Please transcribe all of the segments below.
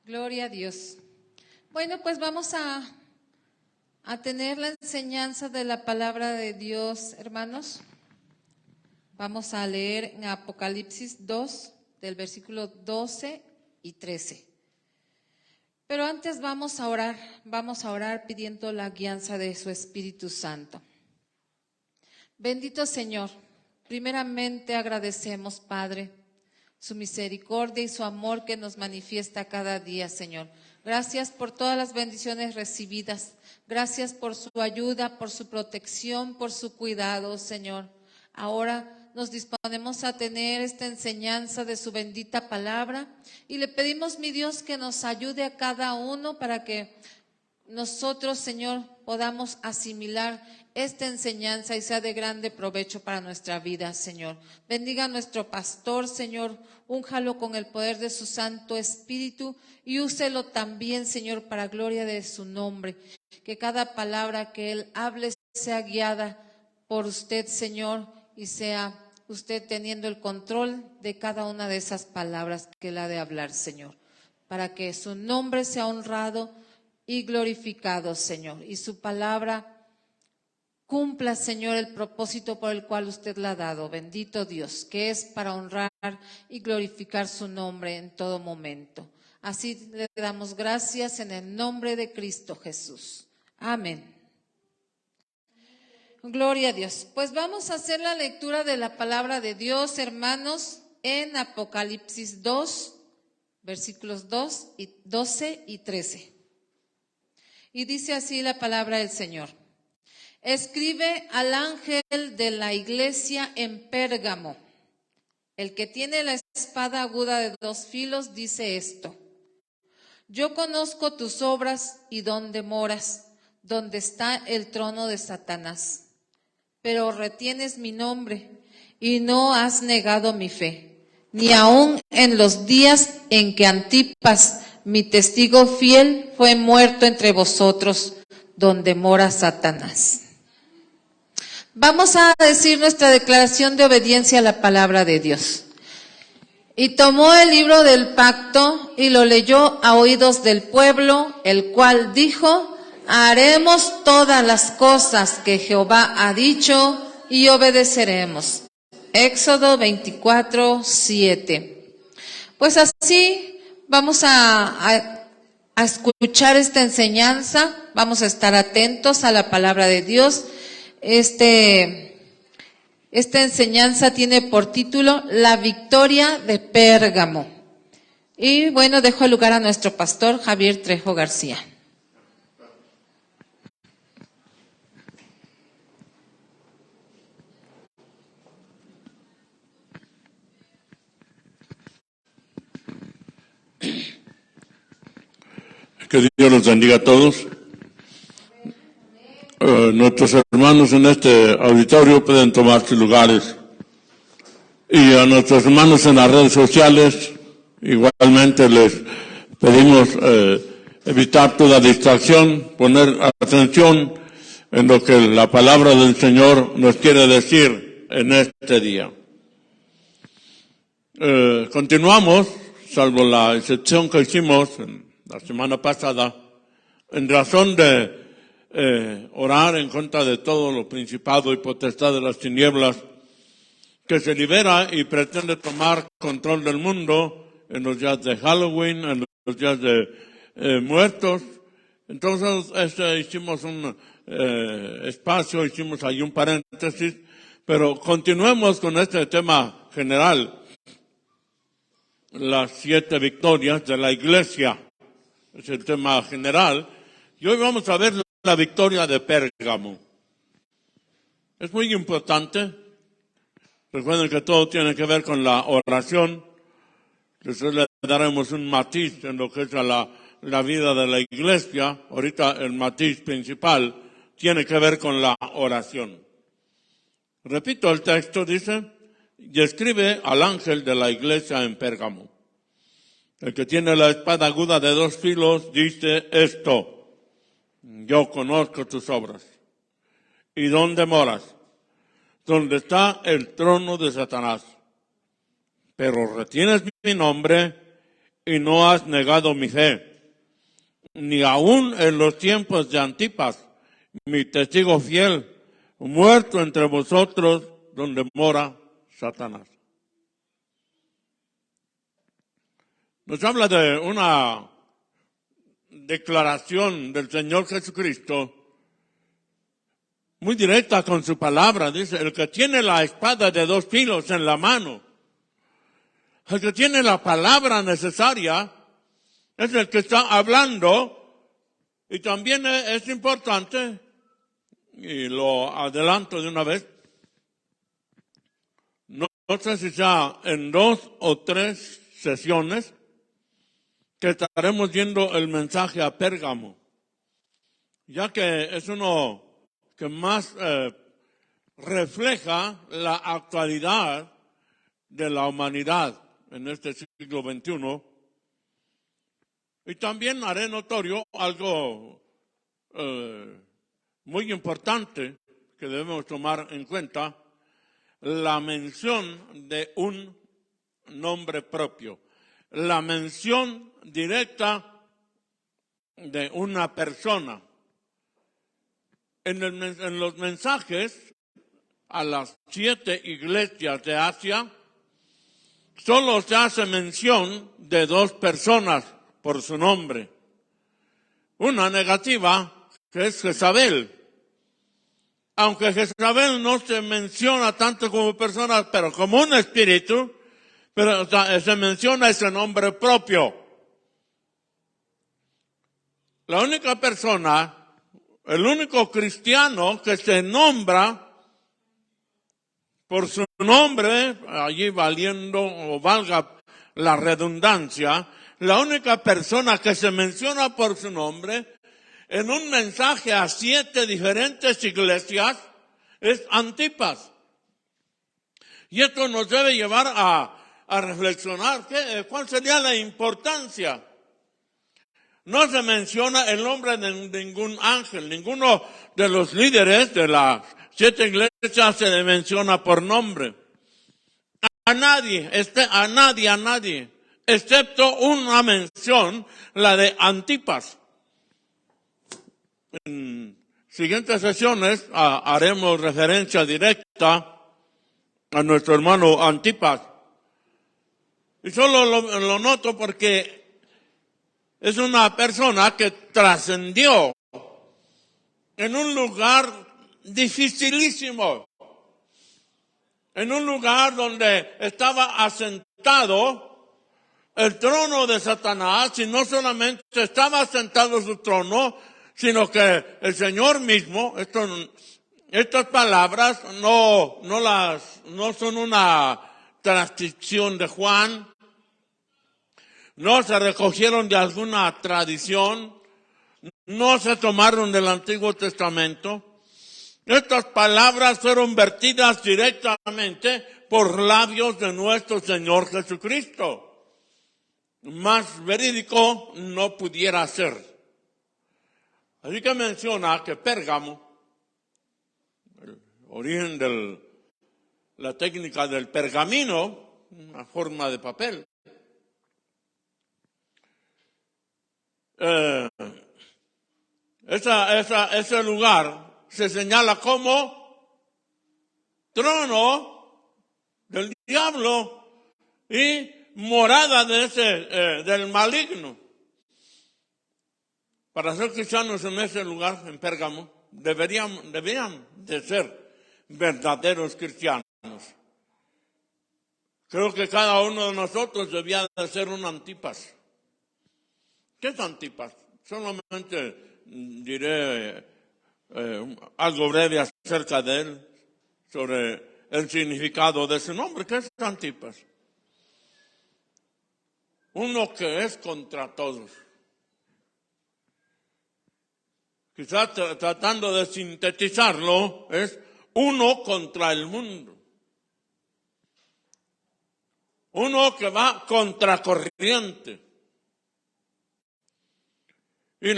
Gloria a Dios. Bueno, pues vamos a tener la enseñanza de la palabra de Dios, hermanos. Vamos a leer en Apocalipsis 2, del versículo 12 y 13. Pero antes vamos a orar pidiendo la guianza de su Espíritu Santo. Bendito Señor, primeramente agradecemos, Padre, su misericordia y su amor que nos manifiesta cada día, Señor. Gracias por todas las bendiciones recibidas. Gracias por su ayuda, por su protección, por su cuidado, Señor. Ahora nos disponemos a tener esta enseñanza de su bendita palabra y le pedimos, mi Dios, que nos ayude a cada uno para que nosotros, Señor, podamos asimilar esta enseñanza y sea de grande provecho para nuestra vida, Señor. Bendiga a nuestro pastor, Señor, únjalo con el poder de su Santo Espíritu y úselo también, Señor, para gloria de su nombre. Que cada palabra que él hable sea guiada por usted, Señor, y sea usted teniendo el control de cada una de esas palabras que él ha de hablar, Señor, para que su nombre sea honrado y glorificado, Señor, y su palabra cumpla, Señor, el propósito por el cual usted la ha dado. Bendito Dios, que es para honrar y glorificar su nombre en todo momento. Así le damos gracias en el nombre de Cristo Jesús. Amén. Gloria a Dios. Pues vamos a hacer la lectura de la palabra de Dios, hermanos, en Apocalipsis 2, versículos 12 y 13. Y dice así la palabra del Señor. Escribe al ángel de la iglesia en Pérgamo. El que tiene la espada aguda de 2 filos dice esto. Yo conozco tus obras y dónde moras, donde está el trono de Satanás. Pero retienes mi nombre y no has negado mi fe, ni aun en los días en que Antipas, mi testigo fiel, fue muerto entre vosotros, donde mora Satanás. Vamos a decir nuestra declaración de obediencia a la palabra de Dios. Y tomó el libro del pacto y lo leyó a oídos del pueblo, el cual dijo, haremos todas las cosas que Jehová ha dicho y obedeceremos. Éxodo 24, 7. Pues así vamos a escuchar esta enseñanza, vamos a estar atentos a la palabra de Dios. Esta enseñanza tiene por título La victoria de Pérgamo. Y bueno, dejo el lugar a nuestro pastor Javier Trejo García. Que Dios los bendiga a todos. Nuestros hermanos en este auditorio pueden tomar sus lugares. Y a nuestros hermanos en las redes sociales, igualmente les pedimos evitar toda distracción, poner atención en lo que la palabra del Señor nos quiere decir en este día. Continuamos, salvo la excepción que hicimos la semana pasada, en razón de orar en contra de todo lo principado y potestad de las tinieblas que se libera y pretende tomar control del mundo en los días de Halloween, en los días de muertos. Entonces hicimos un espacio, hicimos ahí un paréntesis, pero continuemos con este tema general, las 7 victorias de la iglesia. Es el tema general. Y hoy vamos a ver la victoria de Pérgamo. Es muy importante. Recuerden que todo tiene que ver con la oración. Después le daremos un matiz en lo que es la vida de la iglesia. Ahorita el matiz principal tiene que ver con la oración. Repito, el texto dice, y escribe al ángel de la iglesia en Pérgamo. El que tiene la espada aguda de 2 filos dice esto, yo conozco tus obras. ¿Y dónde moras? Donde está el trono de Satanás. Pero retienes mi nombre y no has negado mi fe, ni aun en los tiempos de Antipas, mi testigo fiel, muerto entre vosotros donde mora Satanás. Nos habla de una declaración del Señor Jesucristo muy directa con su palabra. Dice, el que tiene la espada de 2 filos en la mano, el que tiene la palabra necesaria, es el que está hablando. Y también es importante, y lo adelanto de una vez, no sé si sea en 2 o 3 sesiones, que estaremos viendo el mensaje a Pérgamo, ya que es uno que más refleja la actualidad de la humanidad en este siglo XXI. Y también haré notorio algo muy importante que debemos tomar en cuenta, la mención de un nombre propio, la mención directa de una persona. En los mensajes a las 7 iglesias de Asia, solo se hace mención de 2 personas por su nombre. Una negativa, que es Jezabel. Aunque Jezabel no se menciona tanto como persona, pero como un espíritu, pero se menciona ese nombre propio. La única persona, el único cristiano que se nombra por su nombre, allí valiendo o valga la redundancia, la única persona que se menciona por su nombre en un mensaje a 7 diferentes iglesias es Antipas. Y esto nos debe llevar a reflexionar cuál sería la importancia. No se menciona el nombre de ningún ángel, ninguno de los líderes de las 7 iglesias se le menciona por nombre. A nadie, excepto una mención, la de Antipas. En siguientes sesiones haremos referencia directa a nuestro hermano Antipas. Y solo lo noto porque es una persona que trascendió en un lugar dificilísimo, en un lugar donde estaba asentado el trono de Satanás, y no solamente estaba asentado su trono, sino que el Señor mismo, estas palabras no son una transcripción de Juan, no se recogieron de alguna tradición, no se tomaron del Antiguo Testamento. Estas palabras fueron vertidas directamente por labios de nuestro Señor Jesucristo. Más verídico no pudiera ser. Así que menciona que Pérgamo, el origen de la técnica del pergamino, una forma de papel, ese lugar se señala como trono del diablo y morada de del maligno. Para ser cristianos en ese lugar, en Pérgamo, deberían de ser verdaderos cristianos. Creo que cada uno de nosotros debía de ser un Antipas. ¿Qué es Antipas? Solamente diré algo breve acerca de él, sobre el significado de su nombre. ¿Qué es Antipas? Uno que es contra todos. Quizás tratando de sintetizarlo, es uno contra el mundo. Uno que va contracorriente. Y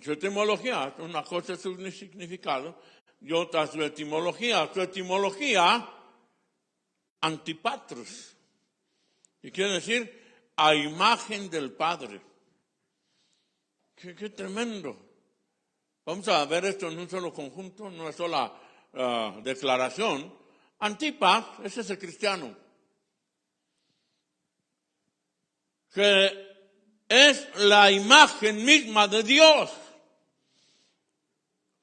su etimología, una cosa es su significado y otra su etimología. Su etimología, antipatros. Y quiere decir a imagen del Padre. Qué tremendo. Vamos a ver esto en un solo conjunto, en una sola declaración. Antipas es ese cristiano que es la imagen misma de Dios.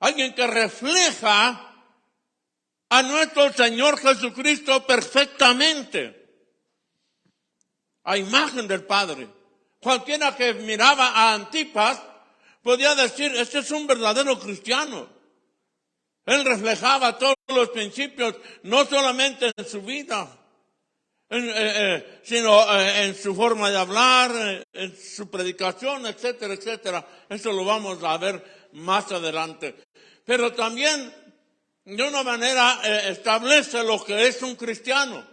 Alguien que refleja a nuestro Señor Jesucristo perfectamente, a imagen del Padre. Cualquiera que miraba a Antipas podía decir, este es un verdadero cristiano. Él reflejaba todos los principios, no solamente en su vida, sino en su forma de hablar, en su predicación, etcétera, etcétera. Eso lo vamos a ver más adelante. Pero también, de una manera, establece lo que es un cristiano.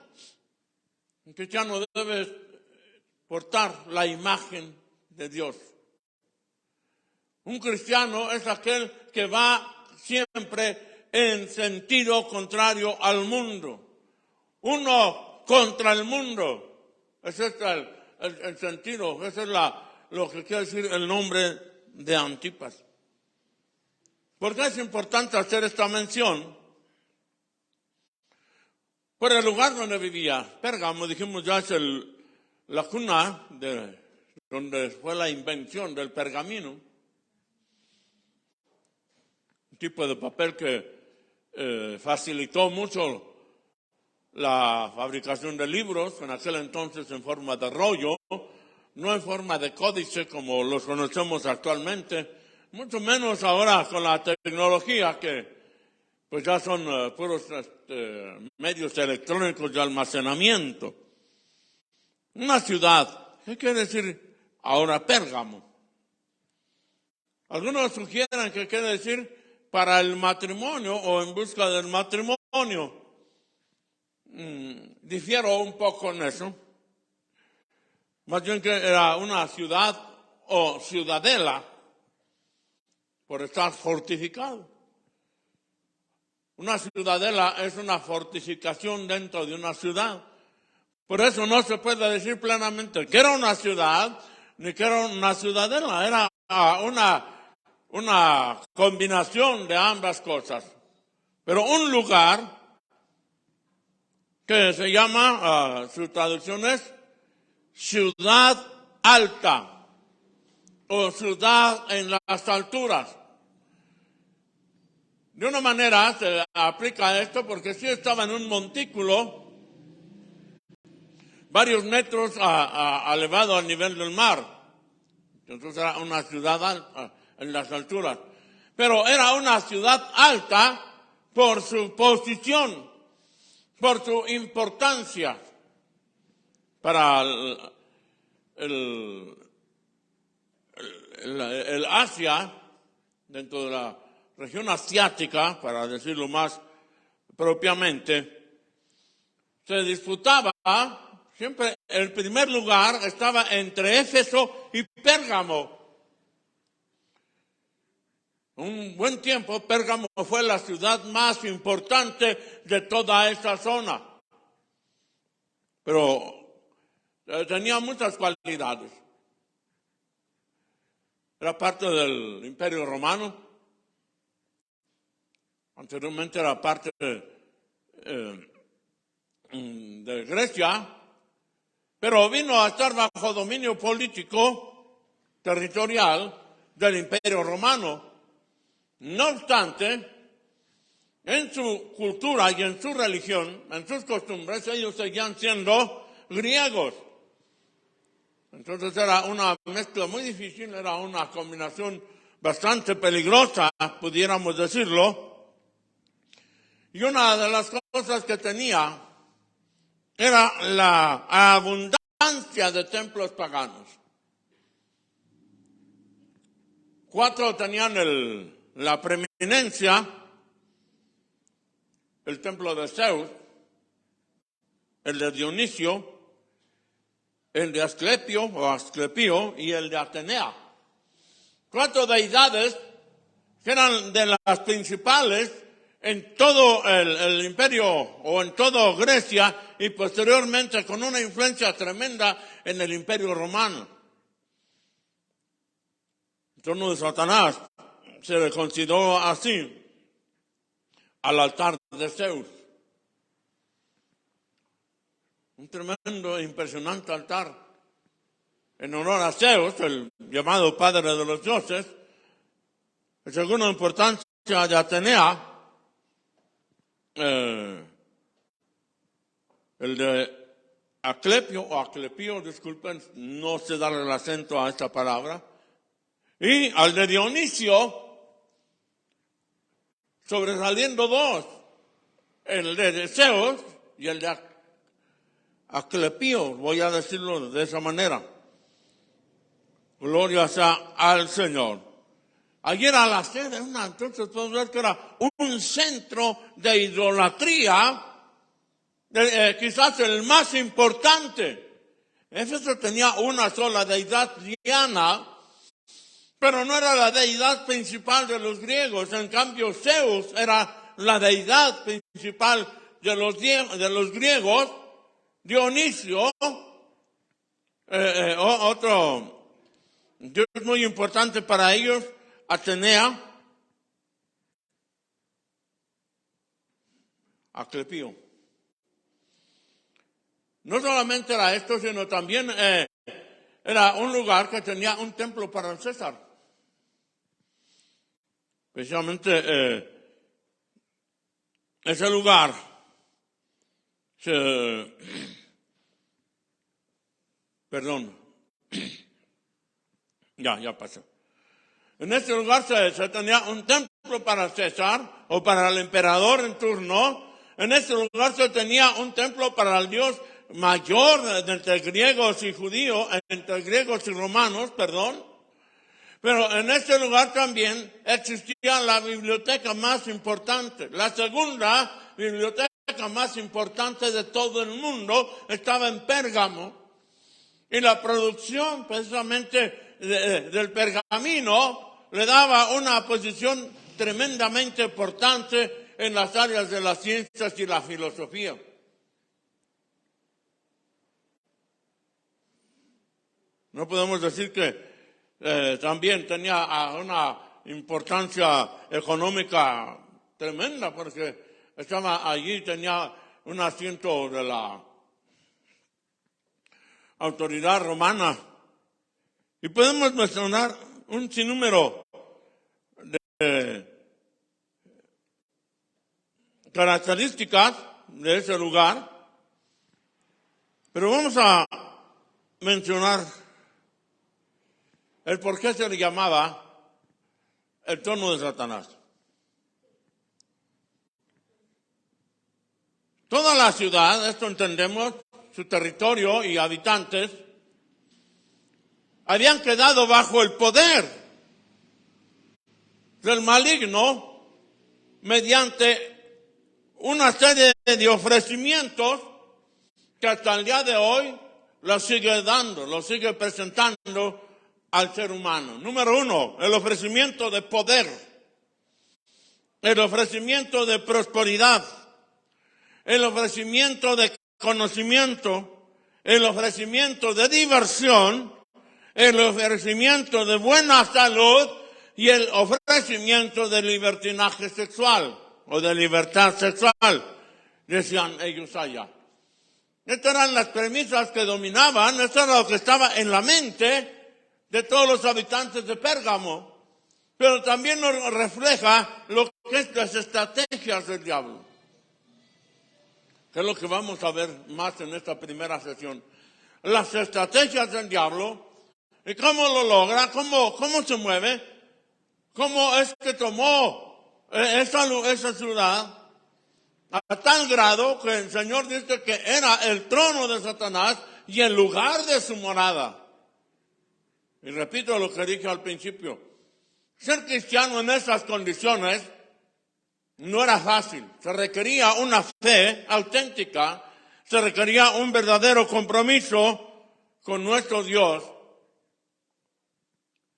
Un cristiano debe portar la imagen de Dios. Un cristiano es aquel que va siempre en sentido contrario al mundo. Uno contra el mundo. Ese es el sentido, ese es lo que quiere decir el nombre de Antipas. ¿Por qué es importante hacer esta mención? Por el lugar donde vivía. Pérgamo, dijimos ya, es la cuna de donde fue la invención del pergamino. Un tipo de papel que facilitó mucho la fabricación de libros, en aquel entonces en forma de rollo, no en forma de códice como los conocemos actualmente, mucho menos ahora con la tecnología que pues ya son puros medios electrónicos de almacenamiento. Una ciudad, ¿qué quiere decir ahora Pérgamo? Algunos sugieren que quiere decir para el matrimonio o en busca del matrimonio. Difiero un poco en eso. Más bien que era una ciudad o ciudadela por estar fortificado. Una ciudadela es una fortificación dentro de una ciudad. Por eso no se puede decir plenamente que era una ciudad ni que era una ciudadela. Era una combinación de ambas cosas. Pero un lugar que se llama, su traducción es ciudad alta o ciudad en las alturas. De una manera se aplica esto porque sí estaba en un montículo, varios metros elevado al nivel del mar. Entonces era una ciudad alta, en las alturas. Pero era una ciudad alta por su posición, por su importancia para el Asia, dentro de la región asiática, para decirlo más propiamente, se disputaba, siempre el primer lugar estaba entre Éfeso y Pérgamo. Un buen tiempo, Pérgamo fue la ciudad más importante de toda esa zona. Pero tenía muchas cualidades. Era parte del Imperio Romano. Anteriormente era parte de Grecia. Pero vino a estar bajo dominio político, territorial, del Imperio Romano. No obstante, en su cultura y en su religión, en sus costumbres, ellos seguían siendo griegos. Entonces era una mezcla muy difícil, era una combinación bastante peligrosa, pudiéramos decirlo. Y una de las cosas que tenía era la abundancia de templos paganos. 4 tenían la preeminencia: el templo de Zeus, el de Dionisio, el de Asclepio y el de Atenea. 4 deidades que eran de las principales en todo el imperio o en toda Grecia y posteriormente con una influencia tremenda en el Imperio Romano. El trono de Satanás se le consideró así al altar de Zeus. Un tremendo e impresionante altar en honor a Zeus, el llamado padre de los dioses. De segunda importancia de Atenea, el de Asclepio o Asclepio, disculpen, no sé darle el acento a esta palabra, y al de Dionisio, sobresaliendo dos, el de Zeus y el de Asclepio, voy a decirlo de esa manera. Gloria sea al Señor. Allí era la sede, entonces podemos ver que era un centro de idolatría, quizás el más importante. Éfeso tenía una sola deidad, Diana, pero no era la deidad principal de los griegos. En cambio, Zeus era la deidad principal de los griegos. Dionisio, otro dios muy importante para ellos, Atenea, Asclepio. No solamente era esto, sino también era un lugar que tenía un templo para el César. Especialmente ese lugar perdón, ya pasó. En este lugar se tenía un templo para César o para el emperador en turno. En este lugar se tenía un templo para el dios mayor entre griegos y judíos, entre griegos y romanos, perdón. Pero en este lugar también existía la biblioteca más importante. La segunda biblioteca más importante de todo el mundo estaba en Pérgamo. Y la producción precisamente del pergamino le daba una posición tremendamente importante en las áreas de las ciencias y la filosofía. No podemos decir que también tenía una importancia económica tremenda, porque estaba allí, tenía un asiento de la autoridad romana. Y podemos mencionar un sinnúmero de características de ese lugar, pero vamos a mencionar el por qué se le llamaba el trono de Satanás. Toda la ciudad, esto entendemos, su territorio y habitantes, habían quedado bajo el poder del maligno mediante una serie de ofrecimientos que hasta el día de hoy lo sigue dando, lo sigue presentando al ser humano. Número uno, el ofrecimiento de poder, el ofrecimiento de prosperidad, el ofrecimiento de conocimiento, el ofrecimiento de diversión, el ofrecimiento de buena salud y el ofrecimiento de libertinaje sexual o de libertad sexual, decían ellos allá. Estas eran las premisas que dominaban, esto era lo que estaba en la mente de todos los habitantes de Pérgamo, pero también nos refleja lo que es las estrategias del diablo, que es lo que vamos a ver más en esta primera sesión. Las estrategias del diablo y cómo lo logra, cómo se mueve, cómo es que tomó esa ciudad a tal grado que el Señor dice que era el trono de Satanás y el lugar de su morada. Y repito lo que dije al principio, ser cristiano en esas condiciones no era fácil. Se requería una fe auténtica, se requería un verdadero compromiso con nuestro Dios.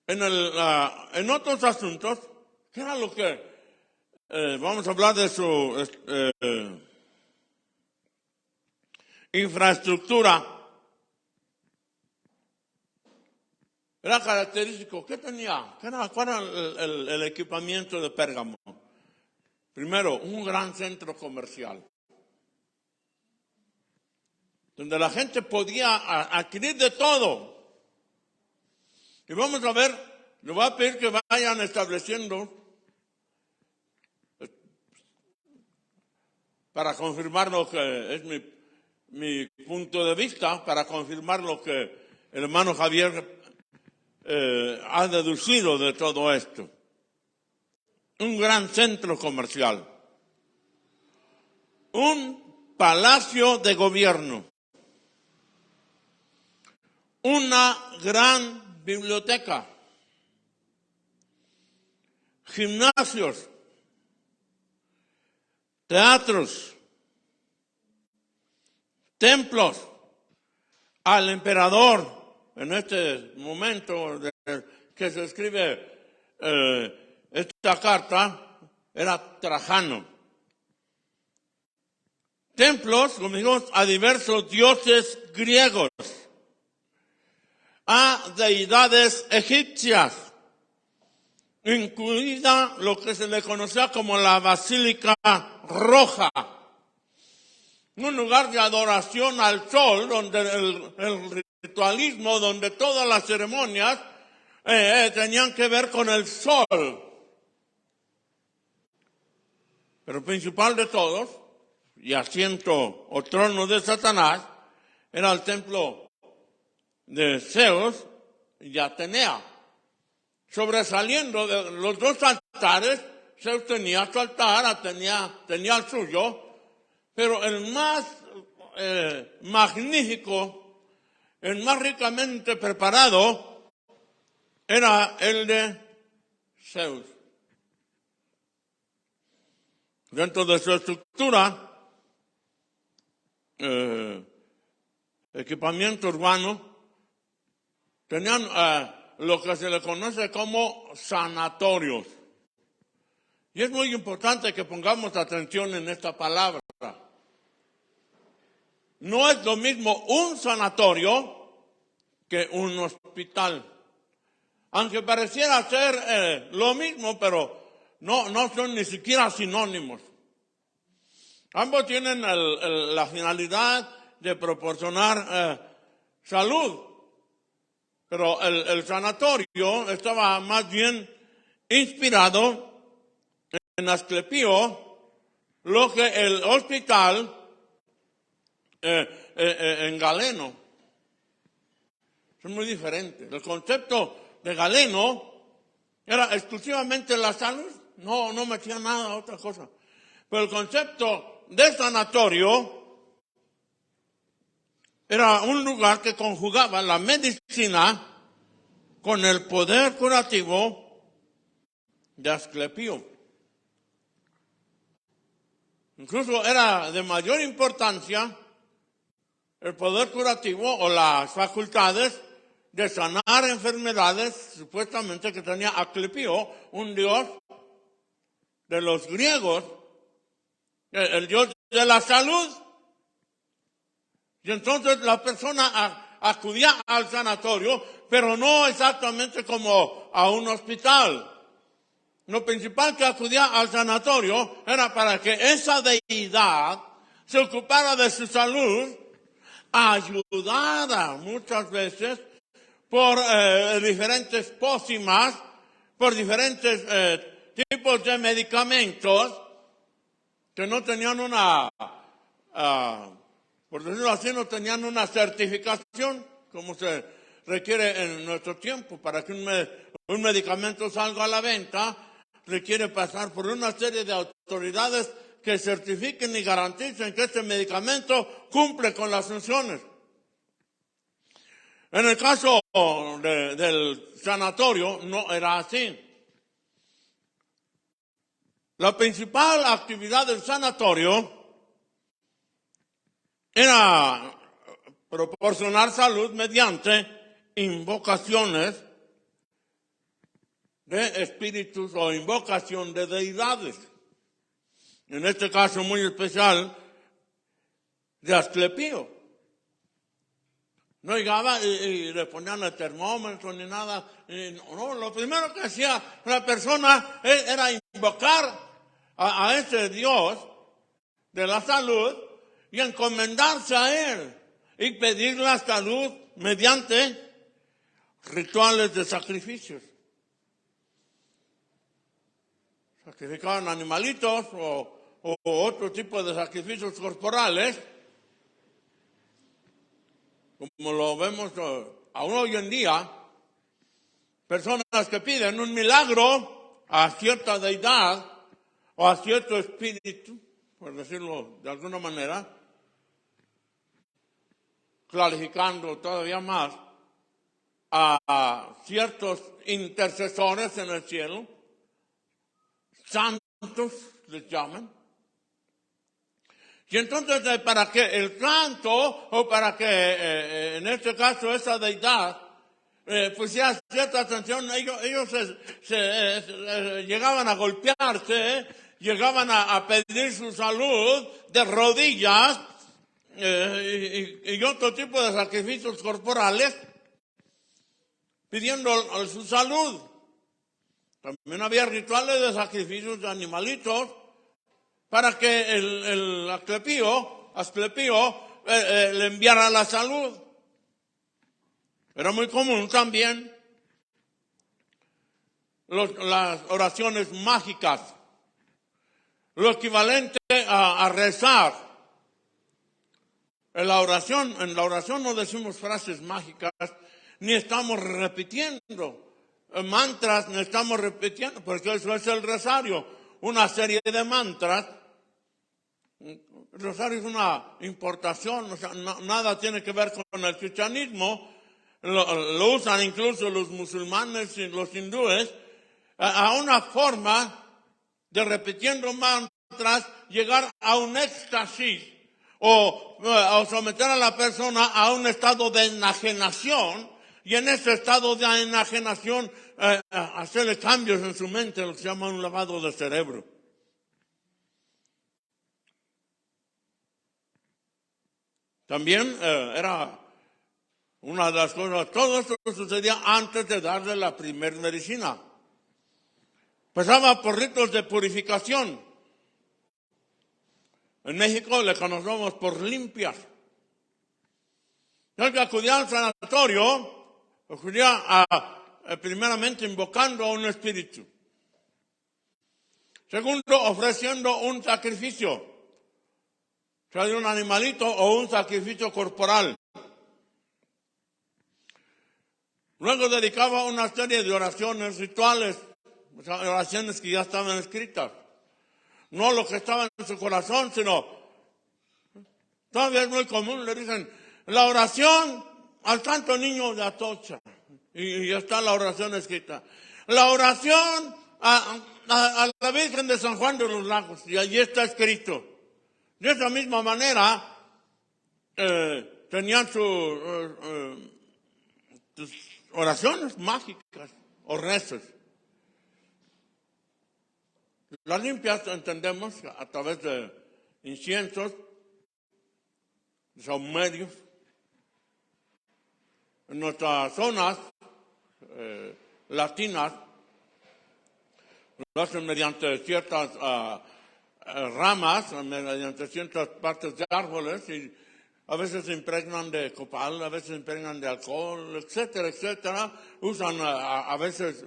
En otros asuntos, ¿qué era lo que vamos a hablar de su infraestructura? Era característico. ¿Qué tenía? ¿Cuál era el equipamiento de Pérgamo? Primero, un gran centro comercial, donde la gente podía adquirir de todo. Y vamos a ver, le voy a pedir que vayan estableciendo, para confirmar lo que es mi punto de vista, para confirmar lo que el hermano Javier ha deducido de todo esto. Un gran centro comercial, un palacio de gobierno, una gran biblioteca, gimnasios, teatros, templos al emperador. En este momento que se escribe esta carta, era Trajano. Templos, como dijimos, a diversos dioses griegos, a deidades egipcias, incluida lo que se le conocía como la Basílica Roja, un lugar de adoración al sol, donde el ritualismo, donde todas las ceremonias tenían que ver con el sol. Pero el principal de todos, y asiento o trono de Satanás, era el templo de Zeus y Atenea. Sobresaliendo de los dos altares, Zeus tenía su altar, Atenea tenía el suyo, pero el más magnífico, el más ricamente preparado, era el de Zeus. Dentro de su estructura, equipamiento urbano, tenían lo que se le conoce como sanatorios. Y es muy importante que pongamos atención en esta palabra. No es lo mismo un sanatorio que un hospital. Aunque pareciera ser lo mismo, pero no son ni siquiera sinónimos. Ambos tienen la finalidad de proporcionar salud. Pero el sanatorio estaba más bien inspirado en Asclepio, lo que el hospital en Galeno. Son muy diferentes. El concepto de Galeno era exclusivamente la salud, no metía nada, otra cosa. Pero el concepto de sanatorio era un lugar que conjugaba la medicina con el poder curativo de Asclepio. Incluso era de mayor importancia el poder curativo o las facultades de sanar enfermedades supuestamente que tenía Asclepio, un dios de los griegos, el dios de la salud. Y entonces la persona acudía al sanatorio, pero no exactamente como a un hospital. Lo principal que acudía al sanatorio era para que esa deidad se ocupara de su salud, ayudada muchas veces por diferentes pócimas, por diferentes tipos de medicamentos que no tenían por decirlo así, no tenían una certificación como se requiere en nuestro tiempo. Para que un medicamento salga a la venta, requiere pasar por una serie de autoridades que certifiquen y garanticen que este medicamento cumple con las funciones. En el caso del sanatorio no era así. La principal actividad del sanatorio era proporcionar salud mediante invocaciones de espíritus o invocación de deidades. En este caso muy especial de Asclepio. No llegaba y le ponían el termómetro ni nada. No, lo primero que hacía la persona era invocar a ese Dios de la salud y encomendarse a Él y pedir la salud mediante rituales de sacrificios. Sacrificaban animalitos o otro tipo de sacrificios corporales, como lo vemos aún hoy en día. Personas que piden un milagro a cierta deidad o a cierto espíritu, por decirlo de alguna manera, clarificando todavía más a ciertos intercesores en el cielo, santos les llaman. Y entonces para que el santo, o para que en este caso esa deidad pusiera cierta atención, ellos se llegaban a golpearse, llegaban a pedir su salud de rodillas y otro tipo de sacrificios corporales, pidiendo su salud. También había rituales de sacrificios de animalitos para que el Asclepio le enviara la salud. Era muy común también las oraciones mágicas, lo equivalente a rezar. En la oración no decimos frases mágicas, ni estamos repitiendo mantras, ni estamos repitiendo, porque eso es el rosario, una serie de mantras. El rosario es una importación, o sea, nada tiene que ver con el cristianismo. Lo usan incluso los musulmanes y los hindúes, a una forma de, repitiendo mantras, llegar a un éxtasis o someter a la persona a un estado de enajenación, y en ese estado de enajenación hacerle cambios en su mente, lo que se llama un lavado de cerebro. También era una de las cosas, todo esto sucedía antes de darle la primer medicina. Pasaba por ritos de purificación. En México le conocemos por limpias. El que acudía al sanatorio, acudía primeramente invocando a un espíritu. Segundo, ofreciendo un sacrificio, sea de un animalito o un sacrificio corporal. Luego dedicaba una serie de oraciones rituales, o sea, oraciones que ya estaban escritas. No lo que estaba en su corazón, sino, todavía es muy común, le dicen, la oración al santo niño de Atocha. Y ya está la oración escrita. La oración a la Virgen de San Juan de los Lagos. Y allí está escrito. De esa misma manera, tenían sus oraciones mágicas o rezos. Las limpias entendemos a través de inciensos, de saumerios. En nuestras zonas latinas lo hacen mediante ciertas ramas, mediante ciertas partes de árboles, y a veces se impregnan de copal, a veces se impregnan de alcohol, etcétera, etcétera. Usan a veces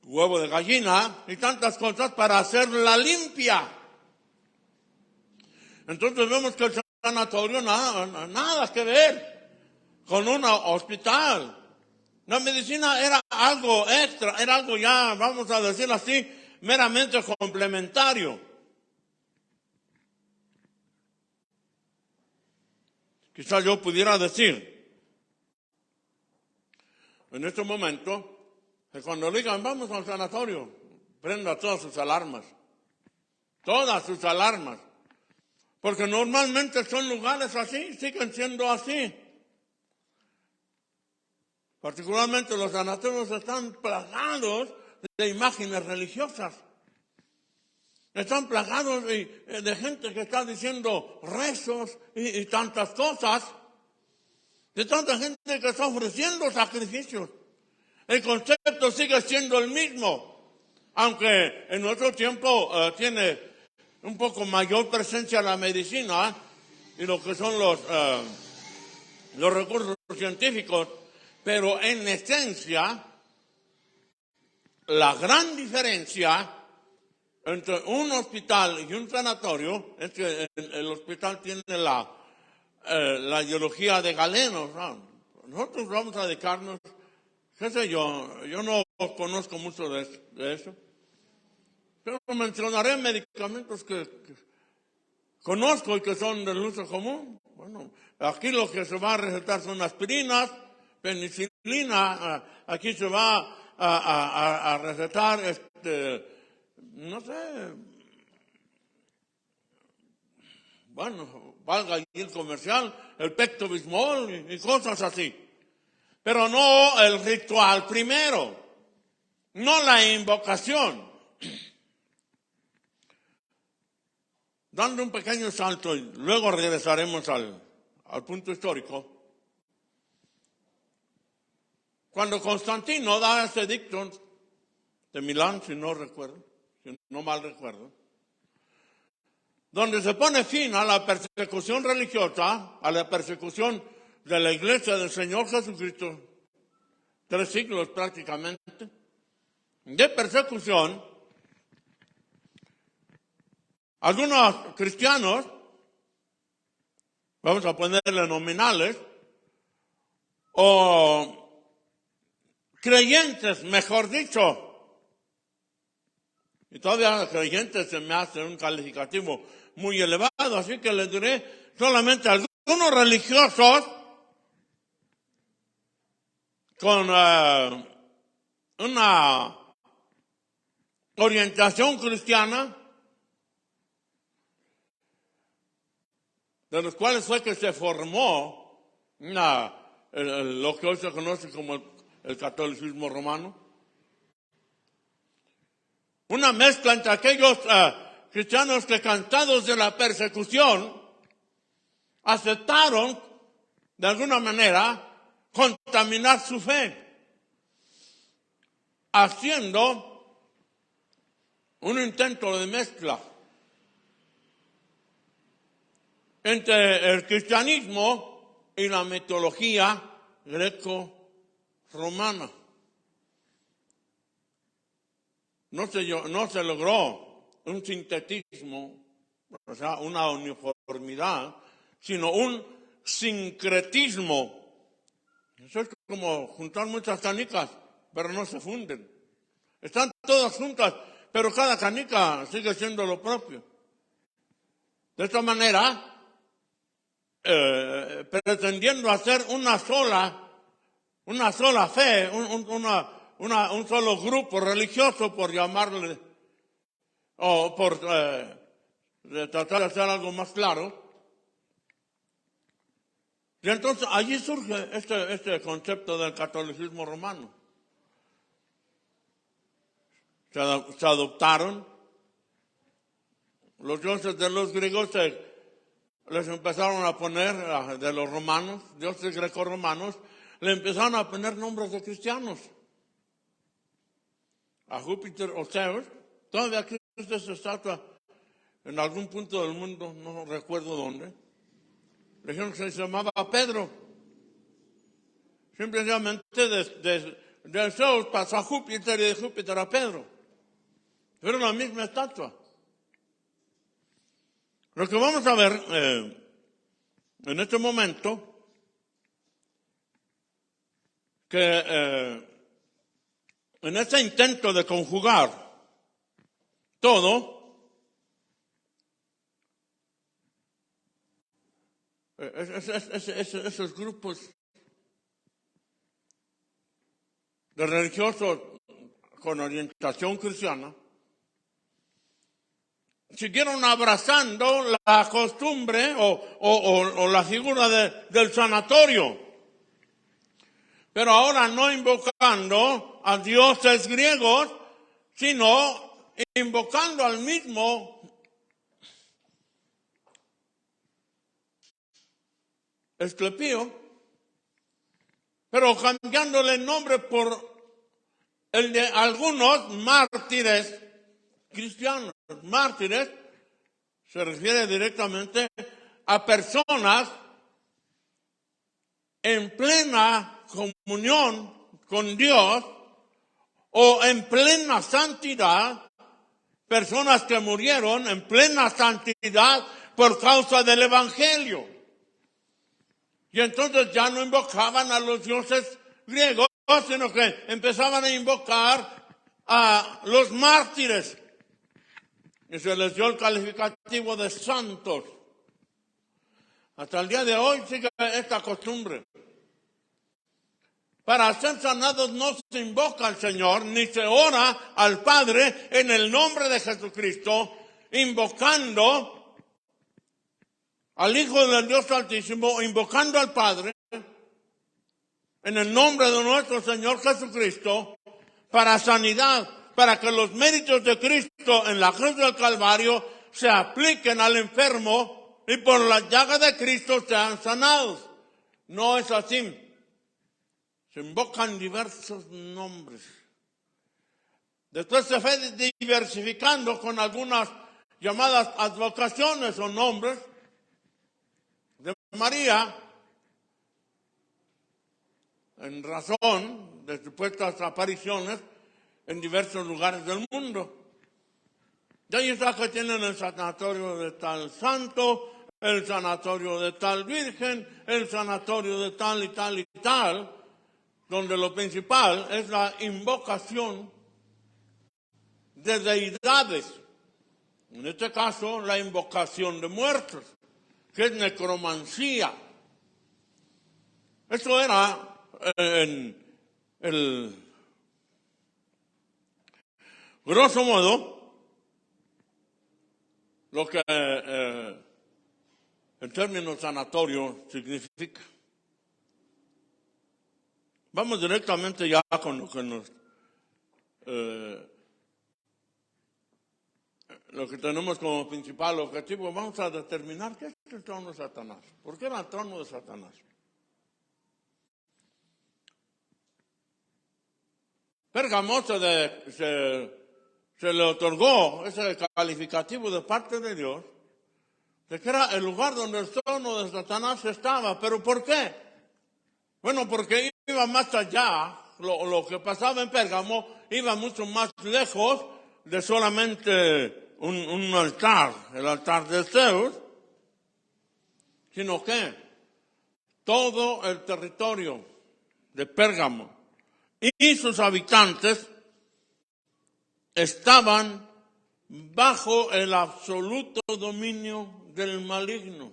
huevo de gallina y tantas cosas para hacerla limpia. Entonces vemos que el sanatorio nada que ver con un hospital. La medicina era algo extra, era algo ya, vamos a decirlo así, meramente complementario. Quizás yo pudiera decir, en este momento, que cuando digan vamos al sanatorio, prenda todas sus alarmas. Todas sus alarmas. Porque normalmente son lugares así, siguen siendo así. Particularmente los sanatorios están plagados de imágenes religiosas. Están plagados de gente que está diciendo rezos y tantas cosas. de tanta gente que está ofreciendo sacrificios. El concepto sigue siendo el mismo, aunque en nuestro tiempo tiene un poco mayor presencia la medicina y lo que son los recursos científicos, pero en esencia, la gran diferencia entre un hospital y un sanatorio es que el hospital tiene la ideología de Galeno, ¿no? Nosotros vamos a dedicarnos, qué sé yo no conozco mucho de eso, pero mencionaré medicamentos que conozco y que son del uso común. Bueno, aquí lo que se va a recetar son aspirinas, penicilina, aquí se va a recetar, no sé, bueno, valga ahí el comercial, el Pepto-Bismol y cosas así. Pero no el ritual primero, no la invocación. Dando un pequeño salto y luego regresaremos al punto histórico. Cuando Constantino da ese edicto de Milán, si no mal recuerdo, donde se pone fin a la persecución religiosa, a la persecución de la iglesia del Señor Jesucristo, 3 siglos prácticamente, de persecución, algunos cristianos, vamos a ponerle nominales, o creyentes, mejor dicho, y todavía creyentes se me hace un calificativo muy elevado, así que les diré solamente algunos religiosos con una orientación cristiana, de los cuales fue que se formó lo que hoy se conoce como el catolicismo romano. Una mezcla entre aquellos cristianos que, cansados de la persecución, aceptaron de alguna manera contaminar su fe, haciendo un intento de mezcla entre el cristianismo y la mitología greco-romana. No se logró un sintetismo, o sea, una uniformidad, sino un sincretismo. Eso es como juntar muchas canicas, pero no se funden. Están todas juntas, pero cada canica sigue siendo lo propio. De esta manera, pretendiendo hacer una sola fe, un solo grupo religioso, por llamarle, o por tratar de hacer algo más claro. Y entonces allí surge este concepto del catolicismo romano. Se adoptaron los dioses de los griegos, les empezaron a poner, de los romanos, dioses greco-romanos, le empezaron a poner nombres de cristianos. A Júpiter o Zeus, todavía existe esa estatua en algún punto del mundo, no recuerdo dónde. Le dijeron que se llamaba Pedro. Simplemente de Zeus pasó a Júpiter y de Júpiter a Pedro. Era la misma estatua. Lo que vamos a ver en este momento, que en este intento de conjugar todo, esos grupos de religiosos con orientación cristiana siguieron abrazando la costumbre o la figura del sanatorio, pero ahora no invocando a dioses griegos, sino invocando al mismo Esclepio, pero cambiándole el nombre por el de algunos mártires cristianos. Mártires se refiere directamente a personas en plena comunión con Dios o en plena santidad, personas que murieron en plena santidad por causa del Evangelio. Y entonces ya no invocaban a los dioses griegos, sino que empezaban a invocar a los mártires. Y se les dio el calificativo de santos. Hasta el día de hoy sigue esta costumbre. Para ser sanados no se invoca al Señor, ni se ora al Padre en el nombre de Jesucristo, invocando al Hijo del Dios Altísimo, invocando al Padre en el nombre de nuestro Señor Jesucristo para sanidad, para que los méritos de Cristo en la cruz del Calvario se apliquen al enfermo y por la llaga de Cristo sean sanados. No es así. Se invocan diversos nombres. Después se fue diversificando con algunas llamadas advocaciones o nombres de María, en razón de supuestas apariciones en diversos lugares del mundo. De ahí está que tienen el sanatorio de tal santo, el sanatorio de tal virgen, el sanatorio de tal y tal y tal, donde lo principal es la invocación de deidades. En este caso, la invocación de muertos, que es necromancía. Eso era en el grosso modo lo que el término sanatorio significa. Vamos directamente ya con lo que lo que tenemos como principal objetivo. Vamos a determinar qué es el trono de Satanás. ¿Por qué era el trono de Satanás? Pérgamo se le otorgó ese calificativo de parte de Dios, de que era el lugar donde el trono de Satanás estaba. ¿Pero por qué? Bueno, porque iba más allá. Lo que pasaba en Pérgamo iba mucho más lejos de solamente un altar, el altar de Zeus, sino que todo el territorio de Pérgamo y sus habitantes estaban bajo el absoluto dominio del maligno.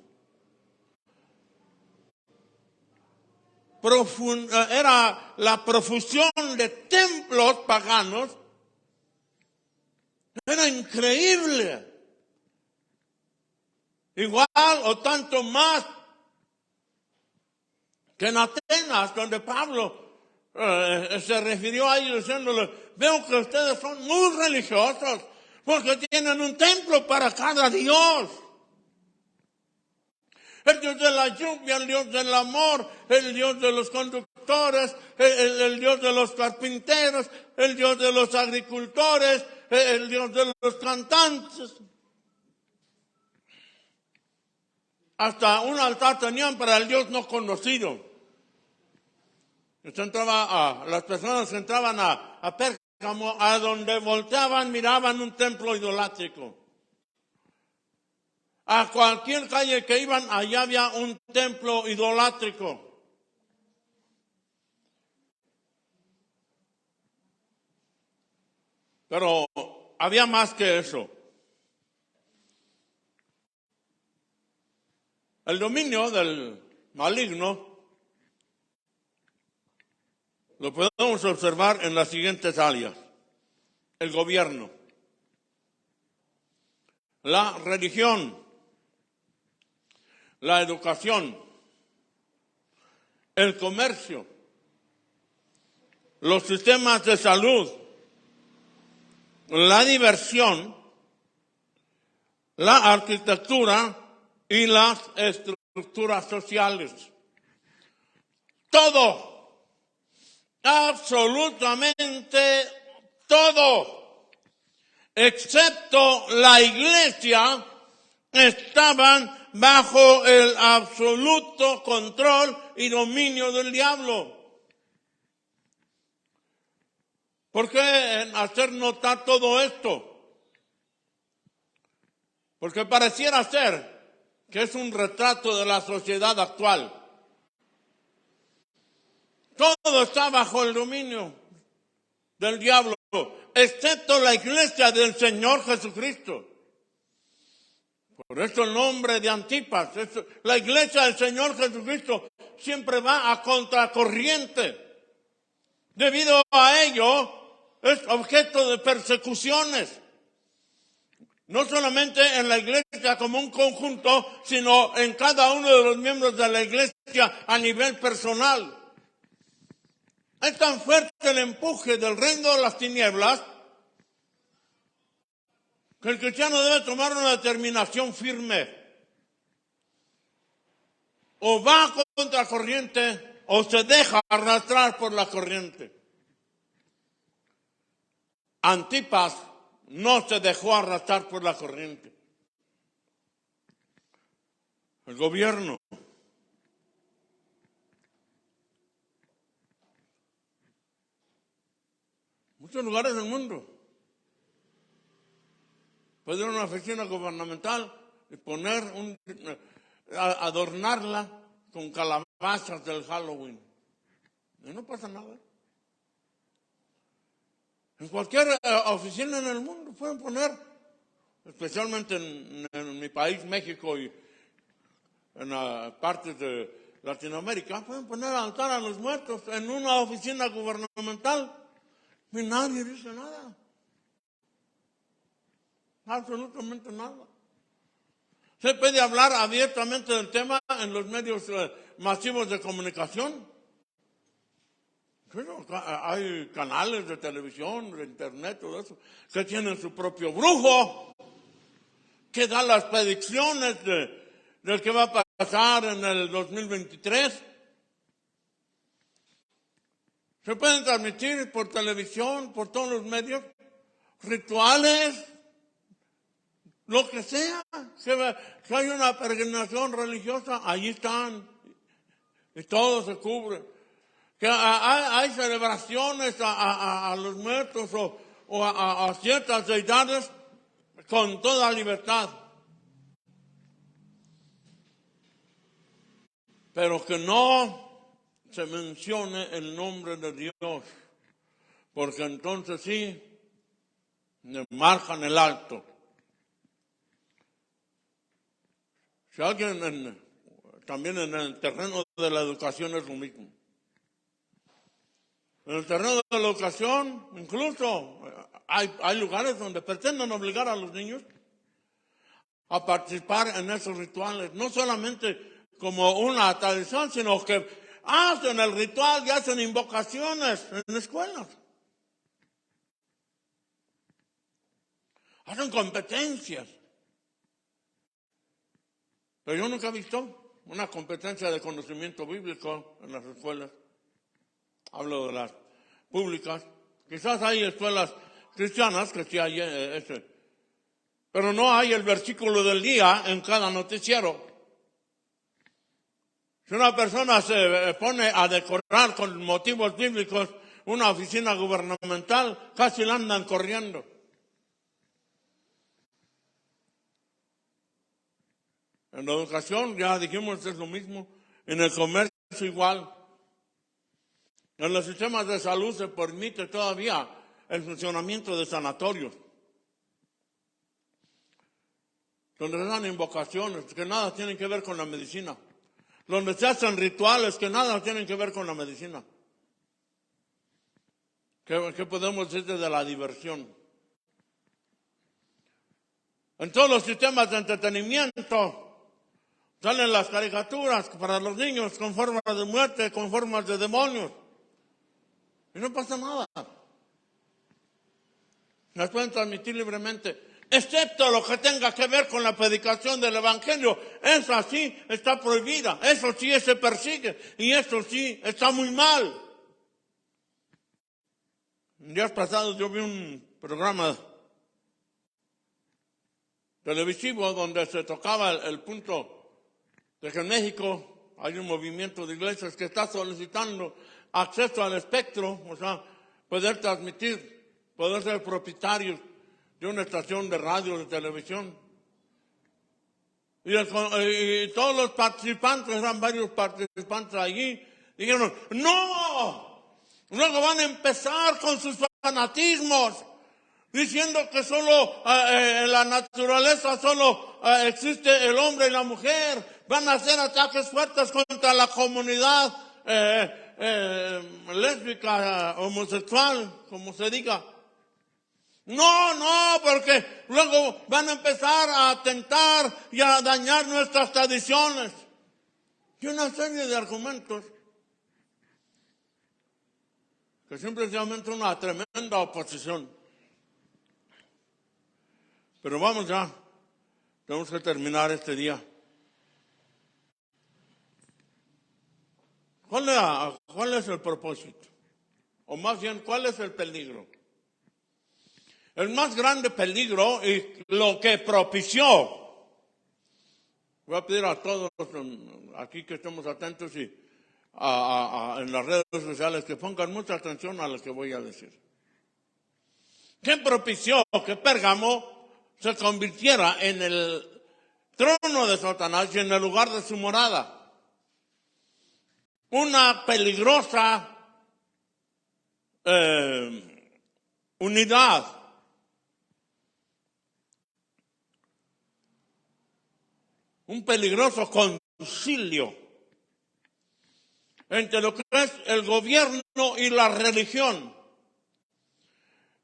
Era la profusión de templos paganos. Era increíble. Igual o tanto más que en Atenas, donde Pablo se refirió a ellos diciéndole: veo que ustedes son muy religiosos porque tienen un templo para cada dios. El Dios de la lluvia, el Dios del amor, el Dios de los conductores, el Dios de los carpinteros, el Dios de los agricultores, el Dios de los cantantes. Hasta un altar tenían para el Dios no conocido. Las personas que entraban a Pérgamo, a donde volteaban, miraban un templo idolátrico. A cualquier calle que iban, allá había un templo idolátrico. Pero había más que eso. El dominio del maligno lo podemos observar en las siguientes áreas: el gobierno, la religión, la educación, el comercio, los sistemas de salud, la diversión, la arquitectura y las estructuras sociales. Todo absolutamente todo, excepto la iglesia, estaban bajo el absoluto control y dominio del diablo. ¿Por qué hacer notar todo esto? Porque pareciera ser que es un retrato de la sociedad actual. Todo está bajo el dominio del diablo, excepto la iglesia del Señor Jesucristo. Por eso el nombre de Antipas, la iglesia del Señor Jesucristo siempre va a contracorriente. Debido a ello, es objeto de persecuciones. No solamente en la iglesia como un conjunto, sino en cada uno de los miembros de la iglesia a nivel personal. Es tan fuerte el empuje del reino de las tinieblas que el cristiano debe tomar una determinación firme. O va contra la corriente o se deja arrastrar por la corriente. Antipas no se dejó arrastrar por la corriente. El gobierno. Muchos lugares del mundo. Puede ir a una oficina gubernamental y adornarla con calabazas del Halloween. Y no pasa nada. En cualquier oficina en el mundo pueden poner, especialmente en mi país, México, y en partes de Latinoamérica, pueden poner a altar a los muertos en una oficina gubernamental y nadie dice nada. Absolutamente nada. Se puede hablar abiertamente del tema en los medios masivos de comunicación. Pero hay canales de televisión, de internet, todo eso, que tienen su propio brujo, que da las predicciones del que va a pasar en el 2023. Se pueden transmitir por televisión, por todos los medios, rituales, lo que sea. Si hay una peregrinación religiosa, allí están, y todo se cubre. Que hay celebraciones a los muertos o a ciertas deidades con toda libertad. Pero que no se mencione el nombre de Dios, porque entonces sí, marcan el alto. Si alguien también en el terreno de la educación es lo mismo. En el terreno de la educación, incluso hay lugares donde pretenden obligar a los niños a participar en esos rituales, no solamente como una tradición, sino que hacen el ritual y hacen invocaciones en escuelas. Hacen competencias. Pero yo nunca he visto una competencia de conocimiento bíblico en las escuelas. Hablo de las públicas. Quizás hay escuelas cristianas que sí hay ese. Pero no hay el versículo del día en cada noticiero. Si una persona se pone a decorar con motivos bíblicos una oficina gubernamental, casi la andan corriendo. En la educación, ya dijimos, es lo mismo. En el comercio igual. En los sistemas de salud se permite todavía el funcionamiento de sanatorios, donde se dan invocaciones que nada tienen que ver con la medicina, donde se hacen rituales que nada tienen que ver con la medicina. ¿Qué podemos decir de la diversión? En todos los sistemas de entretenimiento salen las caricaturas para los niños con formas de muerte, con formas de demonios. Y no pasa nada. Las pueden transmitir libremente, excepto lo que tenga que ver con la predicación del Evangelio. Eso sí está prohibida, eso sí se persigue y eso sí está muy mal. días pasados yo vi un programa televisivo donde se tocaba el punto de que en México hay un movimiento de iglesias que está solicitando acceso al espectro, o sea, poder transmitir, poder ser propietarios de una estación de radio, de televisión. Y todos los participantes, eran varios participantes allí, dijeron, ¡no! Luego van a empezar con sus fanatismos, diciendo que solo en la naturaleza solo existe el hombre y la mujer. Van a hacer ataques fuertes contra la comunidad lésbica, homosexual, como se diga. No, porque luego van a empezar a atentar y a dañar nuestras tradiciones. Y una serie de argumentos que simplemente una tremenda oposición. Pero vamos ya, tenemos que terminar este día. ¿Cuál es el propósito? O más bien, ¿cuál es el peligro? El más grande peligro y lo que propició. Voy a pedir a todos aquí que estemos atentos y en las redes sociales que pongan mucha atención a lo que voy a decir. ¿Qué propició que Pérgamo se convirtiera en el trono de Satanás y en el lugar de su morada? Una peligrosa unidad. Un peligroso concilio entre lo que es el gobierno y la religión.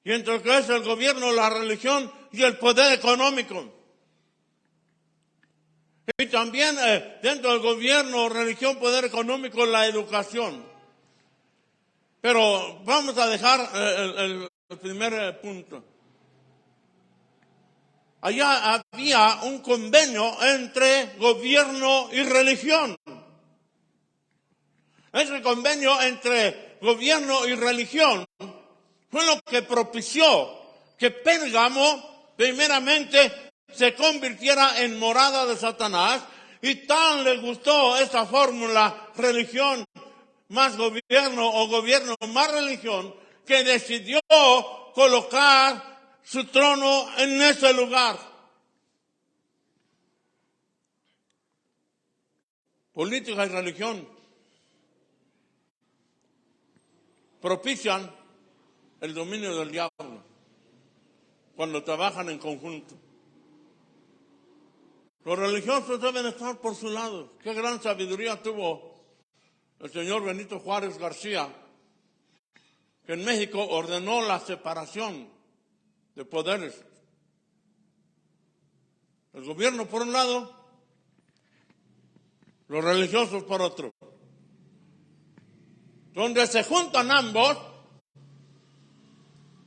Y entre lo que es el gobierno, la religión y el poder económico. Y también dentro del gobierno, religión, poder económico, la educación. Pero vamos a dejar el primer punto. Allá había un convenio entre gobierno y religión. Ese convenio entre gobierno y religión fue lo que propició que Pérgamo primeramente se convirtiera en morada de Satanás, y tan le gustó esa fórmula, religión más gobierno o gobierno más religión, que decidió colocar su trono en ese lugar. Política y religión propician el dominio del diablo cuando trabajan en conjunto. Los religiosos deben estar por su lado. Qué gran sabiduría tuvo el señor Benito Juárez García, que en México ordenó la separación de poderes. El gobierno por un lado, los religiosos por otro. Donde se juntan ambos,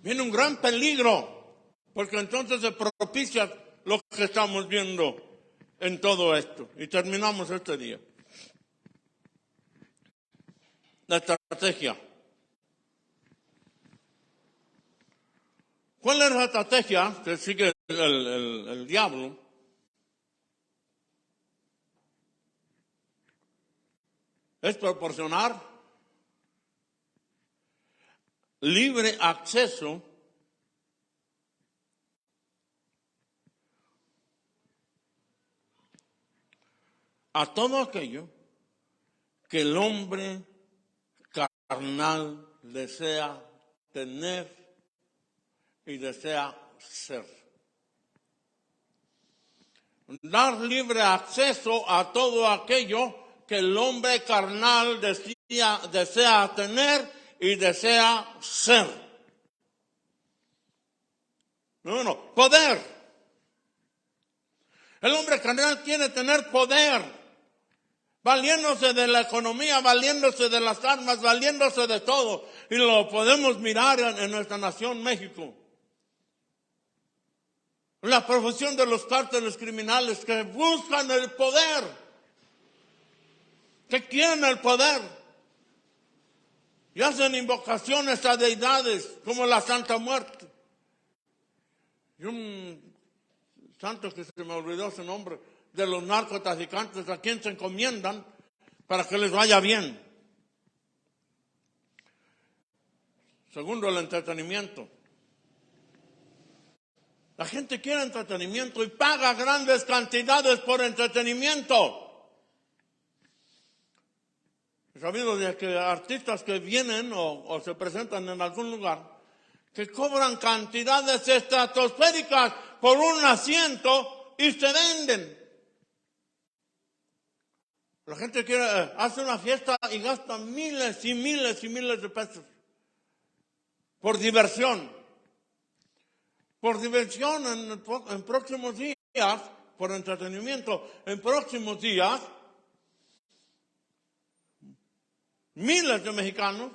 viene un gran peligro, porque entonces se propicia lo que estamos viendo en todo esto. Y terminamos este día. La estrategia. ¿Cuál es la estrategia que sigue el diablo? Es proporcionar libre acceso a todo aquello que el hombre carnal desea tener y desea ser. Dar libre acceso a todo aquello que el hombre carnal desea tener y desea ser. No, poder. El hombre carnal quiere tener poder, valiéndose de la economía, valiéndose de las armas, valiéndose de todo. Y lo podemos mirar en nuestra nación, México. La profesión de los cárteles criminales que buscan el poder, que quieren el poder. y hacen invocaciones a deidades como la Santa Muerte. Y un santo que se me olvidó su nombre, de los narcotraficantes, a quien se encomiendan para que les vaya bien. Segundo, el entretenimiento. La gente quiere entretenimiento y paga grandes cantidades por entretenimiento. He sabido de que artistas que vienen o se presentan en algún lugar que cobran cantidades estratosféricas por un asiento y se venden. La gente hace una fiesta y gasta miles y miles y miles de pesos por diversión. Por diversión en próximos días, por entretenimiento, en próximos días, miles de mexicanos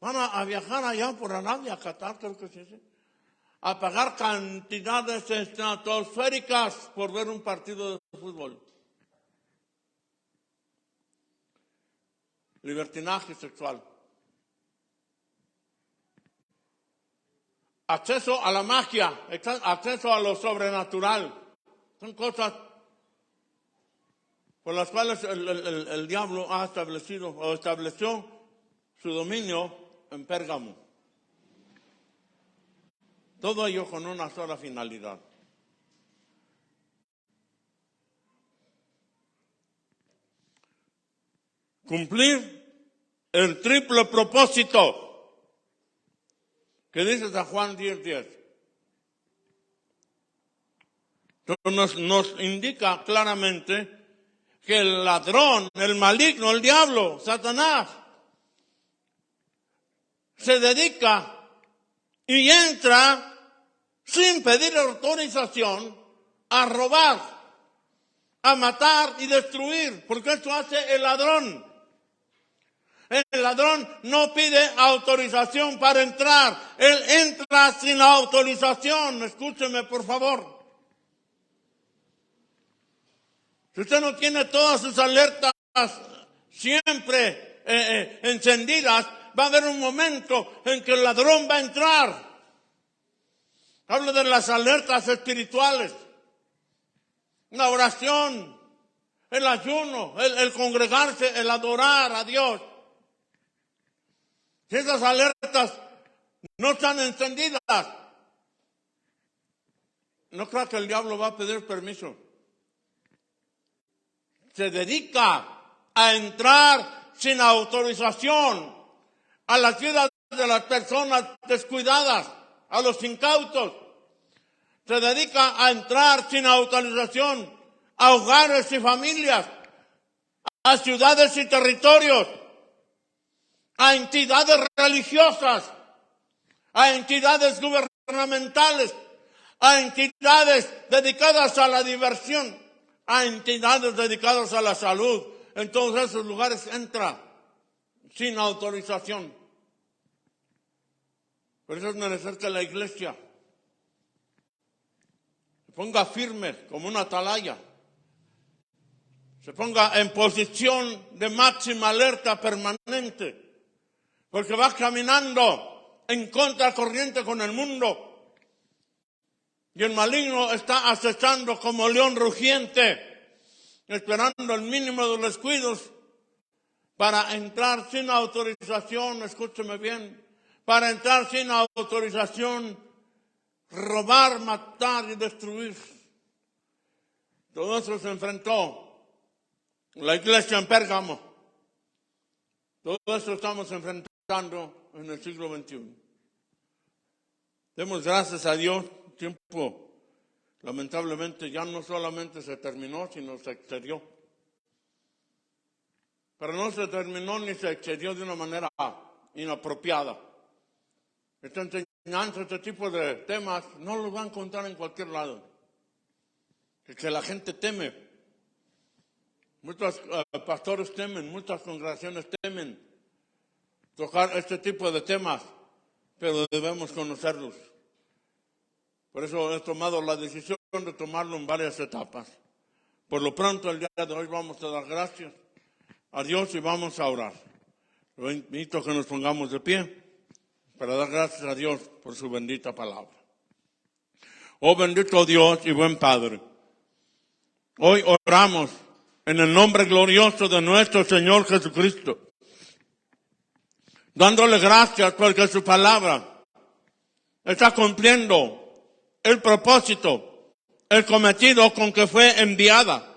van a viajar allá por Arabia, Qatar, creo que sí, a pagar cantidades estratosféricas por ver un partido de fútbol. Libertinaje sexual. Acceso a la magia, acceso a lo sobrenatural. Son cosas por las cuales el diablo ha estableció su dominio en Pérgamo. Todo ello con una sola finalidad. Cumplir el triple propósito que dice San Juan 10:10. Nos indica claramente que el ladrón, el maligno, el diablo, Satanás, se dedica y entra sin pedir autorización a robar, a matar y destruir, porque esto hace el ladrón. El ladrón no pide autorización para entrar, él entra sin autorización. Escúcheme, por favor. Si usted no tiene todas sus alertas siempre encendidas, va a haber un momento en que el ladrón va a entrar. Hablo de las alertas espirituales, la oración, el ayuno, el congregarse, el adorar a Dios. Si esas alertas no están encendidas, no creo que el diablo va a pedir permiso. Se dedica a entrar sin autorización a las vidas de las personas descuidadas, a los incautos. Se dedica a entrar sin autorización a hogares y familias, a ciudades y territorios, a entidades religiosas, a entidades gubernamentales, a entidades dedicadas a la diversión, a entidades dedicadas a la salud. En todos esos lugares entra sin autorización. Por eso es necesario que la iglesia se ponga firme como una atalaya, se ponga en posición de máxima alerta permanente, porque va caminando en contracorriente con el mundo. Y el maligno está acechando como león rugiente, esperando el mínimo de los descuidos para entrar sin autorización, escúcheme bien, para entrar sin autorización, robar, matar y destruir. Todo eso se enfrentó la iglesia en Pérgamo. Todo eso estamos enfrentando en el siglo XXI. Demos gracias a Dios. El tiempo, lamentablemente, ya no solamente se terminó, sino se excedió. Pero no se terminó ni se excedió de una manera inapropiada. Esta enseñanza, este tipo de temas, no los van a encontrar en cualquier lado. Que la gente teme. Muchos pastores temen, muchas congregaciones temen tocar este tipo de temas, pero debemos conocerlos. Por eso he tomado la decisión de tomarlo en varias etapas. Por lo pronto, el día de hoy vamos a dar gracias a Dios y vamos a orar. Lo invito a que nos pongamos de pie para dar gracias a Dios por su bendita palabra. Oh bendito Dios y buen Padre, hoy oramos en el nombre glorioso de nuestro Señor Jesucristo, dándole gracias porque su palabra está cumpliendo el propósito, el cometido con que fue enviada.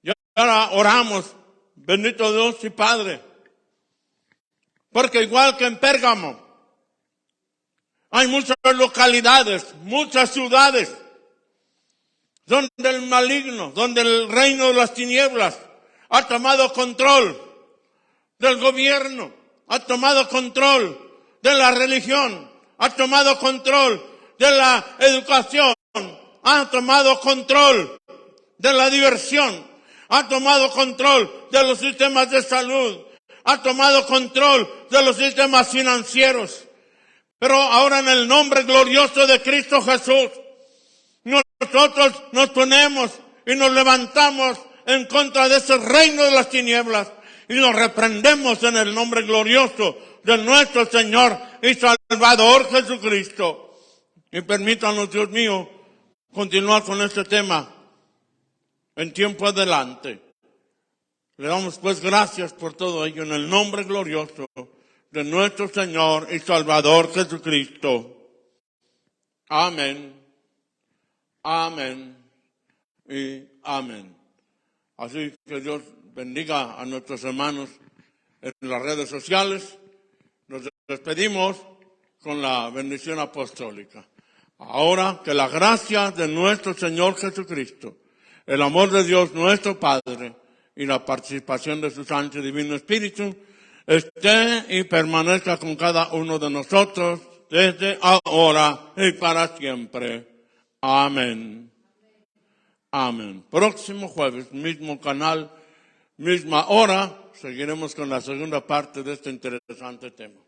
Y ahora oramos, bendito Dios y Padre, porque igual que en Pérgamo, hay muchas localidades, muchas ciudades, donde el maligno, donde el reino de las tinieblas ha tomado control del gobierno, ha tomado control de la religión, ha tomado control de la educación, ha tomado control de la diversión, ha tomado control de los sistemas de salud, ha tomado control de los sistemas financieros. Pero ahora en el nombre glorioso de Cristo Jesús, nosotros nos ponemos y nos levantamos en contra de ese reino de las tinieblas y nos reprendemos en el nombre glorioso de nuestro Señor y Salvador Jesucristo. Y permítanos, Dios mío, continuar con este tema en tiempo adelante. Le damos pues gracias por todo ello en el nombre glorioso de nuestro Señor y Salvador Jesucristo. Amén, amén y amén. Así que Dios bendiga a nuestros hermanos en las redes sociales. Nos despedimos con la bendición apostólica. Ahora que la gracia de nuestro Señor Jesucristo, el amor de Dios nuestro Padre y la participación de su Santo y Divino Espíritu esté y permanezca con cada uno de nosotros desde ahora y para siempre. Amén. Amén. Próximo jueves, mismo canal, misma hora, seguiremos con la segunda parte de este interesante tema.